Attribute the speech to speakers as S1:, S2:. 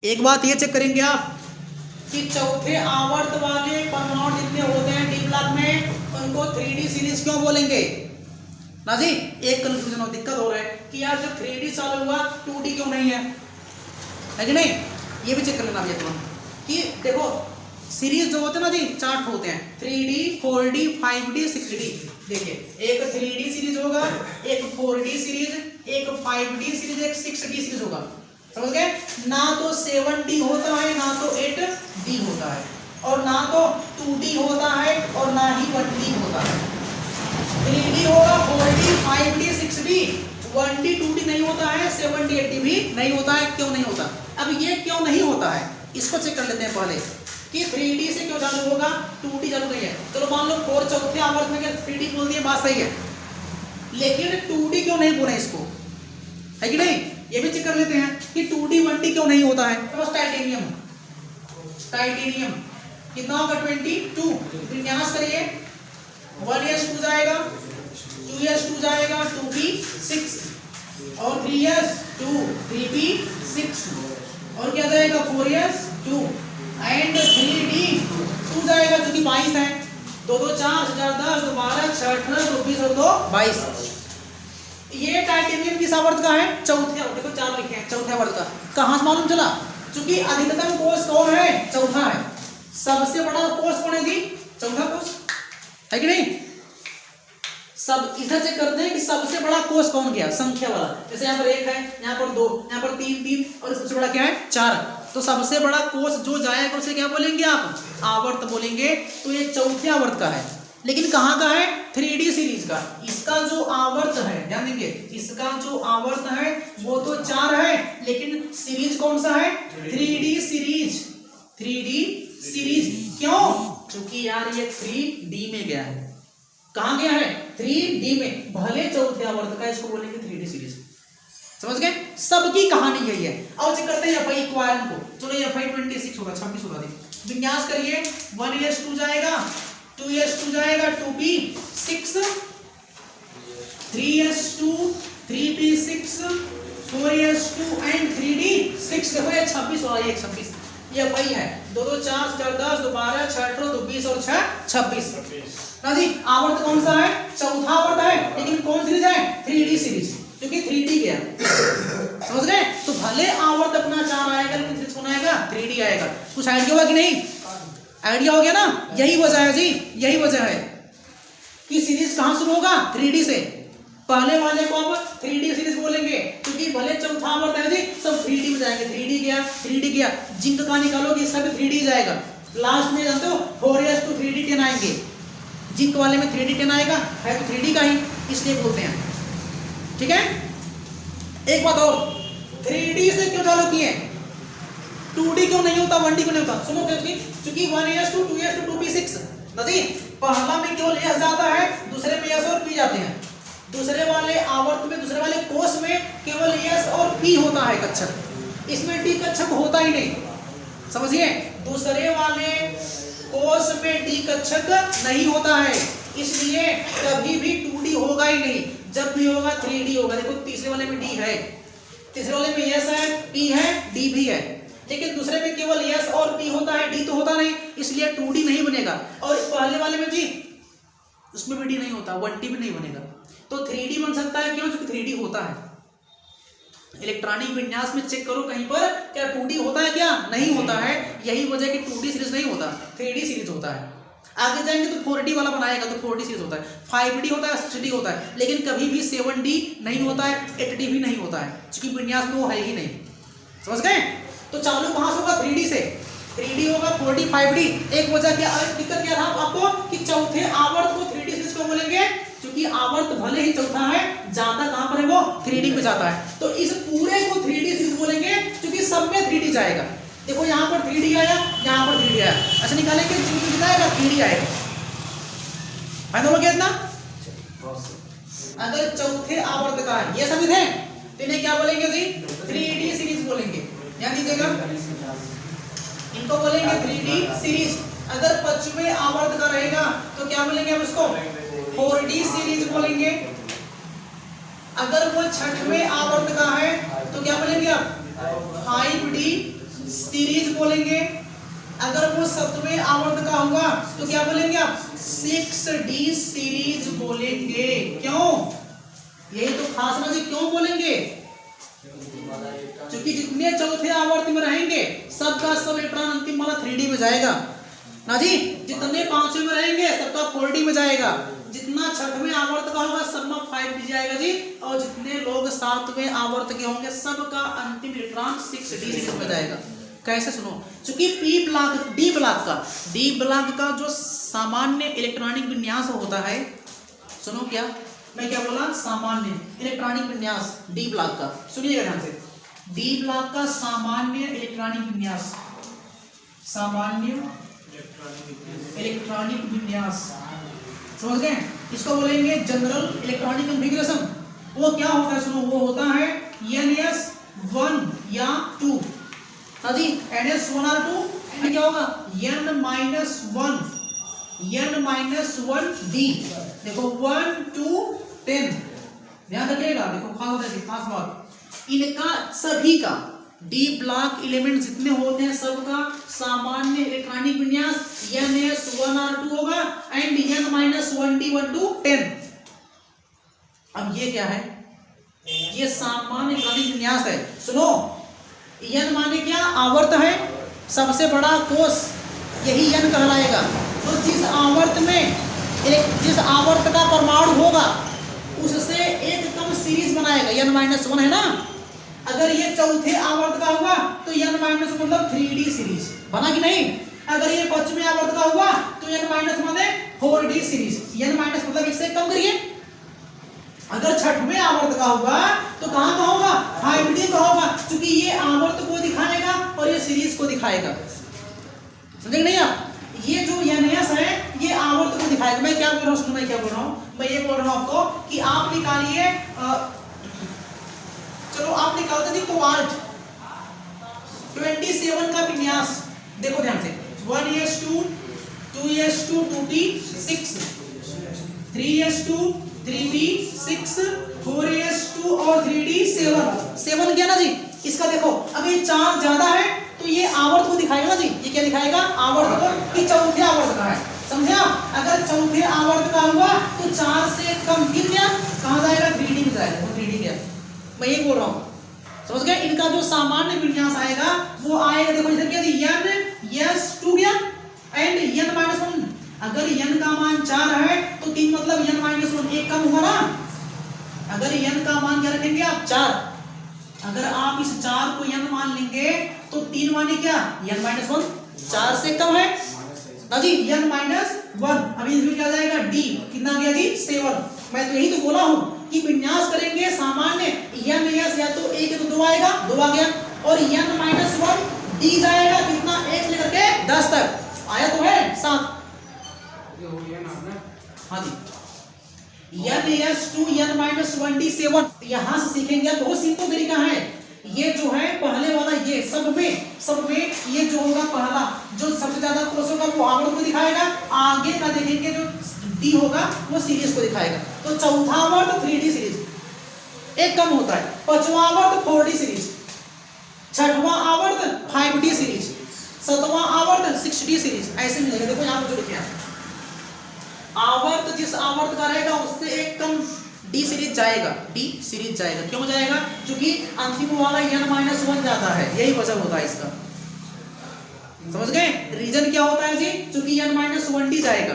S1: एक बात ये चेक करेंगे आप कि चौथे आवर्त वाले परमाणु जितने होते हैं डी ब्लॉक में उनको 3D सीरीज क्यों बोलेंगे ना जी। एक कंफ्यूजन और दिक्कत हो रहा है कि यार जब 3D चालू हुआ 2D क्यों नहीं है कि नहीं। ये भी चेक कर लेना भैया तुम कि देखो सीरीज जो होते हैं ना जी चार्ट होते हैं 3D 4D 5D 6D। देखिए एक 3D सीरीज होगा, एक 4D सीरीज, एक 5D सीरीज, एक 6D सीरीज होगा। समझ गए ना। तो 7D होता है ना तो 8D होता है और ना तो 2D होता है और ना ही 1D होता है। 3D होगा 4D 5D 6D, 1D 2D नहीं होता है, 7D 8D भी नहीं होता है। क्यों नहीं होता? अब ये क्यों नहीं होता है इसको चेक कर लेते हैं पहले कि 3D से क्यों चालू होगा 2D चालू नहीं है। चलो मान लो 4 चौथे आवर्त में 3D बोल दिए, बात सही है, लेकिन 2D क्यों नहीं बोले इसको, है कि नहीं। ये भी चेक कर लेते हैं कि 2D 1D क्यों नहीं होता है। तो बस टाइटेनियम कितना होगा 22। विन्यास करिए 1s2 जाएगा, 2s2 जाएगा, 2p 6 और 3s2 3p 6 और क्या जाएगा 4s2 एंड 3d2 जाएगा जो कि 22 है। 2 2 4 10 12 6 18 24 और 2 22। ये टाइटेनियम किस आवर्त का है? चौथे। देखो 4 लिखे हैं चौथे आवर्त का। कहां से मालूम चला? क्योंकि अधिकतम कोष कौन है? चौथा है। सबसे बड़ा कोष कौन है जी? चौथा कोष, है कि नहीं। सब इधर चेक करते हैं कि सबसे बड़ा कोष कौन गया संख्या वाला। जैसे यहाँ पर 1 है, यहाँ पर 2, यहाँ पर 3 और सबसे बड़ा क्या है 4। तो सबसे बड़ा कोष जो जाएगा उसे क्या बोलेंगे आप? आवर्त बोलेंगे। तो ये चौथे आवर्त का है, लेकिन कहाँ का है? 3D सीरीज का। इसका जो आवर्त है ध्यान देंगे, इसका जो आवर्त है वो तो 4 है, लेकिन सीरीज कौन सा है? 3D series. 3D सीरीज क्यों? क्योंकि यार ये 3D में गया है। कहाँ गया है? 3D में। भले चौथे आवर्त का, इसको बोलेंगे 3D सीरीज। समझ गए? सबकी कहानी यही है। अब चेक करते हैं FI इक्वायरन को। चलो FI 26 होगा, 26 होगा। विन्यास करिए 1s2 जाएगा, 2s2 जाएगा, 2p 6, 3s2 3p 6, 4s2 and 3d 6। देखो ये 26 हो रहा है, 26 ये वही है। 2 2 4 4 10 12 6 18 2 20 और 6 26 ना जी। आवर्त कौन सा है? चौथा आवर्त है, लेकिन कौन सीरीज है? 3D सीरीज, क्योंकि 3D गया। समझ गए? तो भले आवर्त अपना 4 आएगा, लेकिन सीरीज कौन आएगा? 3D आएगा। कुछ आइडिया हुआ कि नहीं? आइडिया हो गया ना। यही वजह है जी, यही वजह है कि सीरीज कहां शुरू होगा? 3D से। पहले वाले को अब 3D सीरीज बोलेंगे, क्योंकि भले चौथा आवर्त है जी, सब 3D में जाएंगे। 3D गया, जिंक का निकालोगे सब 3D जाएगा। लास्ट में जानते हो 4s2 3D 10 आएंगे। जिंक वाले में 3D 10 आएगा, है तो 3D का ही, इसलिए बोलते हैं। ठीक है। एक बात और, 3D से क्यों चालू किए? 2D क्यों नहीं होता? 1D क्यों नहीं होता? सुनो क्योंकि 1s2 2s2 2p 6 नहीं। पहला में केवल s जाता है, दूसरे में s और p जाते हैं। दूसरे वाले आवर्त में, दूसरे वाले कोष में केवल s और p होता है कक्षक, इसमें d कक्षक होता ही नहीं। समझिए? दूसरे वाले कोष में d कक्षक नहीं होता है, इसलिए कभी भी 2D होगा ही नहीं। जब भी होगा 3D होगा। देखो तीसरे वाले में d है, तीसरे वाले में s है, p है, d भी है, लेकिन दूसरे में केवल s और p होता है, d तो होता नहीं, इसलिए 2D नहीं बनेगा। और पहले वाले में जी उसमें भी d नहीं होता, 1D भी नहीं बनेगा। तो 3D बन सकता है, क्यों? क्योंकि 3D होता है। इलेक्ट्रॉनिक विन्यास में चेक करो कहीं पर क्या 2D होता है? क्या नहीं होता है। यही वजह कि 2D सीरीज नहीं होता, 3D सीरीज होता है। आगे जाएंगे तो 4D वाला बनाएगा तो 4D सीरीज होता है, 5D होता है, 6D होता है, लेकिन कभी भी 7D नहीं होता है, 8D भी नहीं होता है, क्योंकि विन्यास में वो है ही नहीं। समझ गए? तो चालू कहां से होगा? 3D से। 3D होगा, 4D 5D। एक वजह क्या दिक्कत क्या था आपको कि चौथे आवर्त को 3D सीरीज को बोलेंगे, क्योंकि आवर्त भले ही चौथा है, ज्यादा कहां पर है वो? 3D पे जाता है। तो इस पूरे को 3D सीरीज बोलेंगे, क्योंकि सब में 3D जाएगा। देखो यहाँ पर 3D आया, यहाँ पर 3D आया, अच्छा निकालेंगे जिंक जाएगा 3D आएगा। फायदा हो गया इतना? अगर चौथे आवर्त का है, ये सभी थे, तो इन्हें क्या बोलेंगे जी? 3D सीरीज बोलेंगे। ध्यान दीजिएगा, इनको बोलेंगे 3D सीरीज। अगर पांचवें आवर्त का रहेगा तो क्या बोलेंगे हम इसको? 4D सीरीज बोलेंगे। अगर वो छठवें आवर्त का है तो क्या बोलेंगे आप? 5D सीरीज बोलेंगे। अगर वो 7वें आवर्त का होगा तो क्या बोलेंगे आप? 6D सीरीज बोलेंगे। क्यों? यही तो खास ना जी, क्यों बोलेंगे? क्योंकि जितने चौथे आवर्त में रहेंगे सबका सब इलेक्ट्रॉन अंतिम वाला 3D में जाएगा ना जी। जितने 5वें में रहेंगे सबका 4D में जाएगा। जितना 6वें आवर्त का होगा सब में 5D जाएगा जी। और जितने लोग 7वें आवर्त के होंगे सबका अंतिम इलेक्ट्रॉन 6D में जाएगा। कैसे? सुनो, क्योंकि डी ब्लॉक का जो सामान्य इलेक्ट्रॉनिक विन्यास होता है, सुनो क्या मैं क्या बोला? सामान्य इलेक्ट्रॉनिक विन्यास डी ब्लॉक का, सुनिएगा ध्यान से। डी ब्लॉक का सामान्य इलेक्ट्रॉनिक विन्यास, सामान्य इलेक्ट्रॉनिक विन्यास, समझ गए? इसको बोलेंगे जनरल इलेक्ट्रॉनिक कॉन्फ़िगरेशन। वो क्या होता है? सुनो, वो होता है NS1 या 2 जी। NS1 और 2 क्या होगा? N-1D। देखो 1 2 10, ध्यान रखिएगा। देखो खास बात, इनका सभी का डी ब्लॉक एलिमेंट जितने होते हैं सबका सामान्य इलेक्ट्रॉनिक विन्यास NS1 और 2 होगा एंड N-1D 1 to 10। अब ये क्या है? ये सामान्य इलेक्ट्रॉनिक विन्यास है। सुनो, N माने क्या? आवर्त है, सबसे बड़ा कोष, यही N कहलाएगा। तो जिस आवर्त का परमाणु होगा उससे एक कम सीरीज बनाएगा। N-1 है ना। अगर ये चौथे आवर्त का होगा तो N- मतलब 3D सीरीज बना कि नहीं? अगर ये 5वें आवर्त का होगा तो N- मतलब 4D सीरीज। N- मतलब इससे कम करिए। अगर 6वें आवर्त का होगा तो कहां का होगा? 5D का होगा, क्योंकि ये आवर्त को दिखाएगा और ये सीरीज को दिखाएगा। समझे नहीं आप? ये जो NS है ये आवर्त को दिखाएगा। मैं क्या बोल रहा हूँ? मैं क्या बोल रहा हूँ? मैं ये बोल रहा हूँ आपको कि आप निकालिए, चलो आप निकालते थे कोबाल्ट 27 का विन्यास। देखो ध्यान से, 1s2 2s2 2p6 3s2 3p6 4s2 और 3d 7 क्या ना जी? इसका देखो, अब ये 4 ज्यादा है तो ये आवर्त को दिखाएगा ना जी। ये क्या दिखाएगा? आवर्त को, कि चौथे आवर्त का है। समझे आप? अगर चौथे आवर्त का हुआ तो 4 से कम गिर गया, कहां जाएगा? 3D में जाएगा। वो 3D गया, मैं यही बोल रहा हूँ। समझ गए? इनका जो सामान्य विन्यास आएगा वो आएगा, देखो इधर क्या N-2 गया एंड N-1। अगर N का मान 4 है तो 3 मतलब N-1 एक कम हुआ ना। अगर N का मान क्या रखेंगे आप? 4। अगर आप इस 4 को N मान लेंगे तो 3 माने क्या? N-1 4 से कम है ना जी। N-1 अभी इसमें क्या जाएगा? D कितना गया जी? 7। मैं तो यही तो बोला हूं कि विन्यास करेंगे सामान्य NS या तो 1 या तो 2 आएगा, 2 आ गया, और N-1 D जाएगा कितना? 1 लेकर के 10 तक आया तो है 7। हाँ जी, NS2 N-1D 7 यहां से सीखेंगे। बहुत सिंपल तरीका है ये जो है। पहले वाला ये सब में ये जो होगा पहला, जो सबसे ज्यादा कोष होगा वो आवर्त को दिखाएगा। आगे का देखेंगे जो डी होगा वो सीरीज को दिखाएगा। तो चौथा आवर्त 3D सीरीज एक कम होता है, 5वां आवर्त 4D सीरीज, 6वां आवर्त 5D सीरीज, 7वां आवर्त 6D सीरीज, ऐसे मिलेगा। देखो यहाँ पर जो लिखे हैं, आवर्त जिस आवर्त का रहेगा उससे एक कम डी सीरीज जाएगा। क्यों जाएगा? क्योंकि अंतिम वाला N-1 जाता है, यही वजह होता है इसका। समझ गए? रीजन क्या होता है जी? क्योंकि N-1D जाएगा।